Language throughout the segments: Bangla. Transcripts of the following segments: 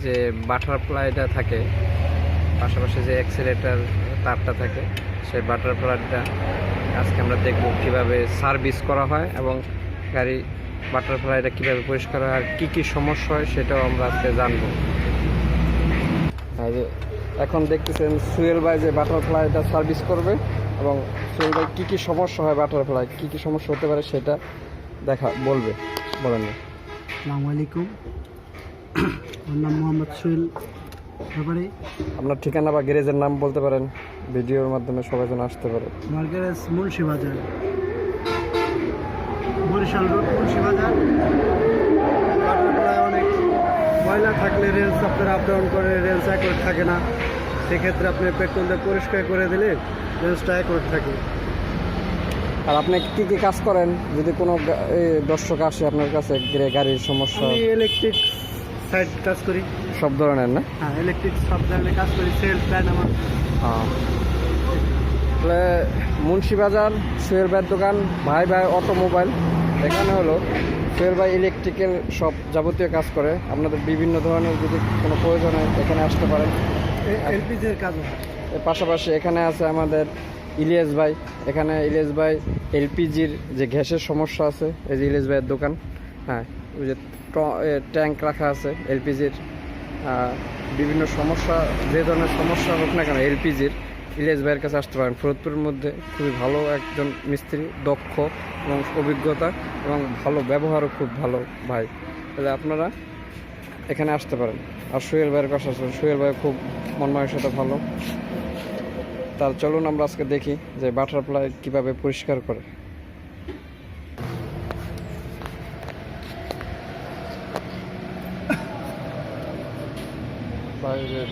যে বাটারফ্লাইটা থাকে, পাশাপাশি যে অ্যাক্সিলারেটর তারটা থাকে, সেই বাটারফ্লাইটা আজকে আমরা দেখব কিভাবে সার্ভিস করা হয় এবং গাড়ি বাটারফ্লাইটা কিভাবে পরিষ্কার হয় আর কী কী সমস্যা হয় সেটাও আমরা আজকে জানবো। যে এখন দেখতেছেন সুয়েল ভাই যে বাটারফ্লাইটা সার্ভিস করবে এবং সুয়েল ভাই কী কী সমস্যা হয়, বাটারফ্লাই কী কী সমস্যা হতে পারে সেটা বলবে। বলেন। আসসালামু আলাইকুম, আমার নাম মোহাম্মদ সুয়েল ব্যাপারে। আপনার ঠিকানা বা গ্যারেজের নাম বলতে পারেন, ভিডিওর মাধ্যমে সবাই যেন আসতে পারে। আমার garage Munshibazar, Barishal road Munshibazar. Butterfly অনেক ময়লা থাকলে রেঞ্জ আপনার আপ ডাউন করে, রেঞ্জ অ্যাকুরেট থাকে না, সেক্ষেত্রে আপনি পেট্রোল দিয়ে পরিষ্কার করে দিলে রেঞ্জটা অ্যাকুরেট থাকে। আর আপনি কী কী কাজ করেন যদি কোনো দর্শক আসে আপনার কাছে গাড়ির সমস্যা? আমি ইলেকট্রিক সাইড কাজ করি। সব ধরনের না? হ্যাঁ, ইলেকট্রিক সব ধরনের কাজ করি, সেলফ প্ল্যান আমার। হ্যাঁ, তাহলে মুন্সিবাজার সোহেল ভাইয়ের দোকান ভাই অটোমোবাইল। এখানে হলো সোহেল ভাই ইলেকট্রিক্যাল সব যাবতীয় কাজ করে। আপনাদের বিভিন্ন ধরনের যদি কোনো প্রয়োজন হয় এখানে আসতে পারেন। এলপিজির কাজও হয়। এর পাশাপাশি এখানে আছে আমাদের ইলিয়াস ভাই। এখানে ইলিয়াস ভাই এলপিজির যে গ্যাসের সমস্যা আছে, এই যে ইলিয়াস ভাইয়ের দোকান। হ্যাঁ, ওই যে ট্যাঙ্ক রাখা আছে এলপিজির, বিভিন্ন সমস্যা, যে ধরনের সমস্যা হোক না কেন এলপিজির, ইলিয়াস ভাইয়ের কাছে আসতে পারেন। ফরিদপুরের মধ্যে খুবই ভালো একজন মিস্ত্রি, দক্ষ এবং অভিজ্ঞতা এবং ভালো ব্যবহারও খুব ভালো ভাই। তাহলে আপনারা এখানে আসতে পারেন। আর সোহেল ভাইয়ের কাছে আসবেন, সোহেল ভাই খুব মন মানসিকতা ভালো। তার চলুন আমরা আজকে দেখি যে বাটারফ্লাই কিভাবে পরিষ্কার করে।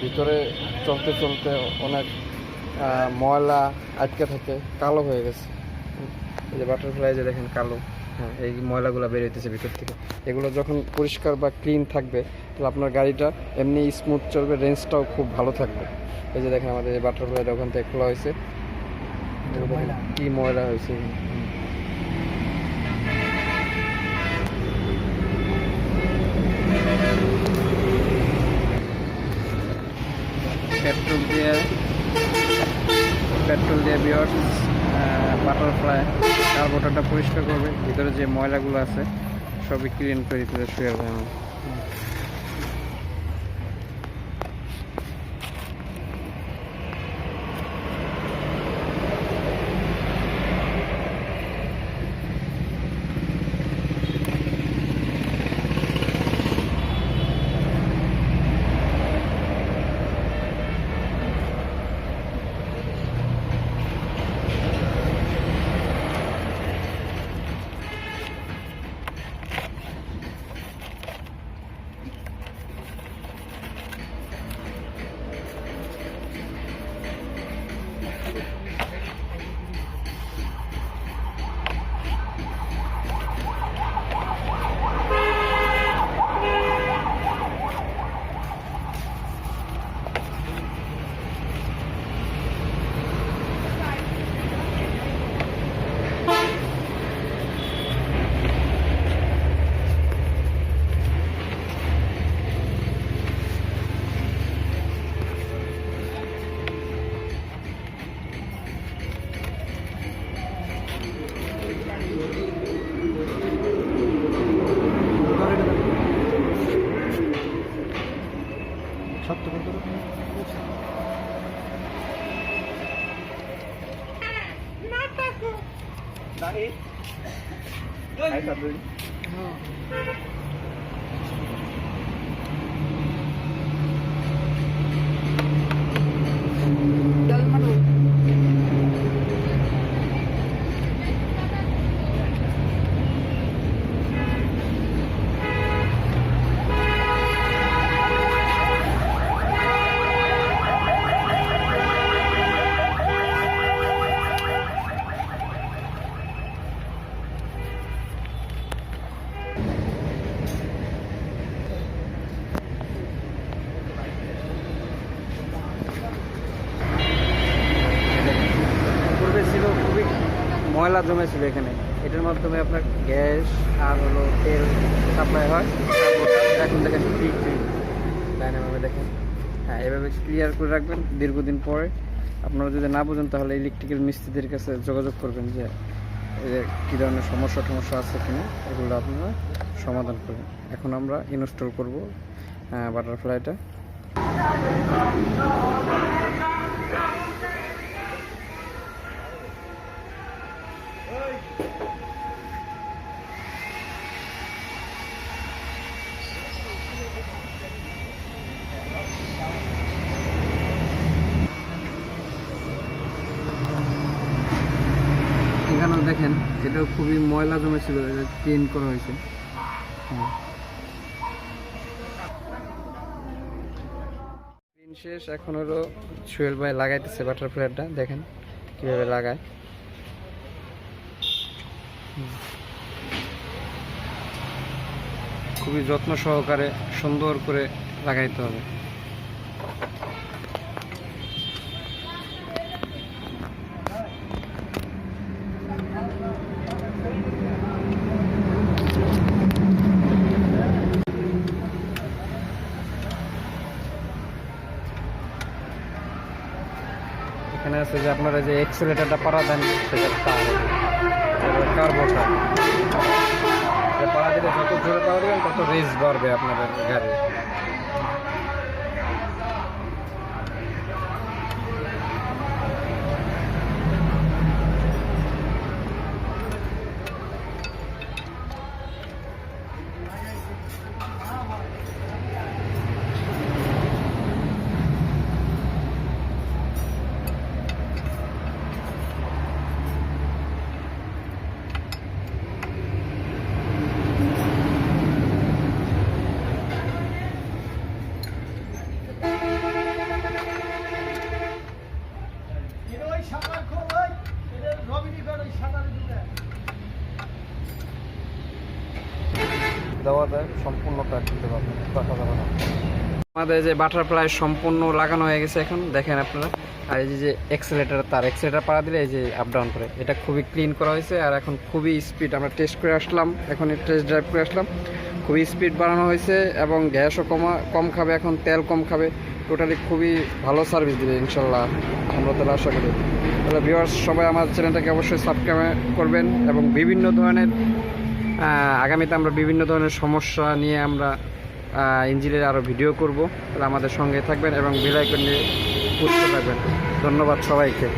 ভিতরে চলতে চলতে অনেক ময়লা আটকে থাকে, কালো হয়ে গেছে। এই যে বাটারফ্লাই যে দেখেন কালো, হ্যাঁ, এই ময়লাগুলো বেরোতেছে ভিতর থেকে। এগুলো যখন পরিষ্কার বা ক্লিন থাকবে তাহলে আপনার গাড়িটা এমনি স্মুথ চলবে, রেঞ্জটাও খুব ভালো থাকবে। এই যে দেখেন আমাদের এই বাটারফ্লাইটা ওখান থেকে খোলা হয়েছে, কি ময়লা হয়েছে। পেট্রোল দিয়ে বিয়ার বাটারফ্লাই কার্বোরেটরটা পরিষ্কার করবে, ভিতরে যে ময়লাগুলো আছে সবই ক্লিন করে দিতে শুয়ে যাবে। ময়লা জমেছিল এখানে, এটার মাধ্যমে আপনার গ্যাস আর হলো তেল সাপ্লাই হয়। এখন দেখেন ঠিক লাইনেভাবে দেখেন। হ্যাঁ, এভাবে ক্লিয়ার করে রাখবেন। দীর্ঘদিন পরে আপনারা যদি না বুঝেন তাহলে ইলেকট্রিক্যাল মিস্ত্রিদের কাছে যোগাযোগ করবেন যে কী ধরনের সমস্যা আছে কিনা, এগুলো আপনারা সমাধান করবেন। এখন আমরা ইনস্টল করব বাটারফ্লাইটা। এখানেও দেখেন, এটা খুবই ময়লা জমেছিল, এটা ক্লিন করা হয়েছে। ক্লিন শেষ। এখন হলো সোহেল ভাই লাগাইতেছে বাটারফ্লাইটা, দেখেন কিভাবে লাগায়। খুবই যত্ন সহকারে সুন্দর করে লাগাইতে হবে। এখানে আছে যে আপনারা যে এক্সেলেটারটা পাড়া দেন, সেটা তার কার্বোটা পাড়া দিলে যত জোরে পাড়া দেবেন তত রেস বাড়বে আপনাদের গাড়ি। দেওয়া যায় সম্পূর্ণ কাজ দিতে পারবেন, রাখা যাবে না। আমাদের যে বাটারফ্লাই সম্পূর্ণ লাগানো হয়ে গেছে এখন দেখেন আপনারা। আর এই যে এক্সেলেটার পাড়া দিলে এই যে আপ ডাউন করে, এটা খুবই ক্লিন করা হয়েছে। আর এখন খুবই স্পিড, আমরা টেস্ট করে আসলাম, এখন টেস্ট ড্রাইভ করে আসলাম। খুবই স্পিড বাড়ানো হয়েছে এবং গ্যাসও কম খাবে, এখন তেল কম খাবে। টোটালি খুবই ভালো সার্ভিস দেবে ইনশাল্লাহ, আমরা তাহলে আশা করি। তাহলে ভিউয়ার্স সবাই আমার চ্যানেলটাকে অবশ্যই সাবস্ক্রাইব করবেন এবং বিভিন্ন ধরনের আগামীতে আমরা বিভিন্ন ধরনের সমস্যা নিয়ে আমরা ইঞ্জিনের আরও ভিডিও করব। তাহলে আমাদের সঙ্গে থাকবেন এবং বেল আইকন নিয়ে পুশ করে রাখবেন। ধন্যবাদ সবাইকে।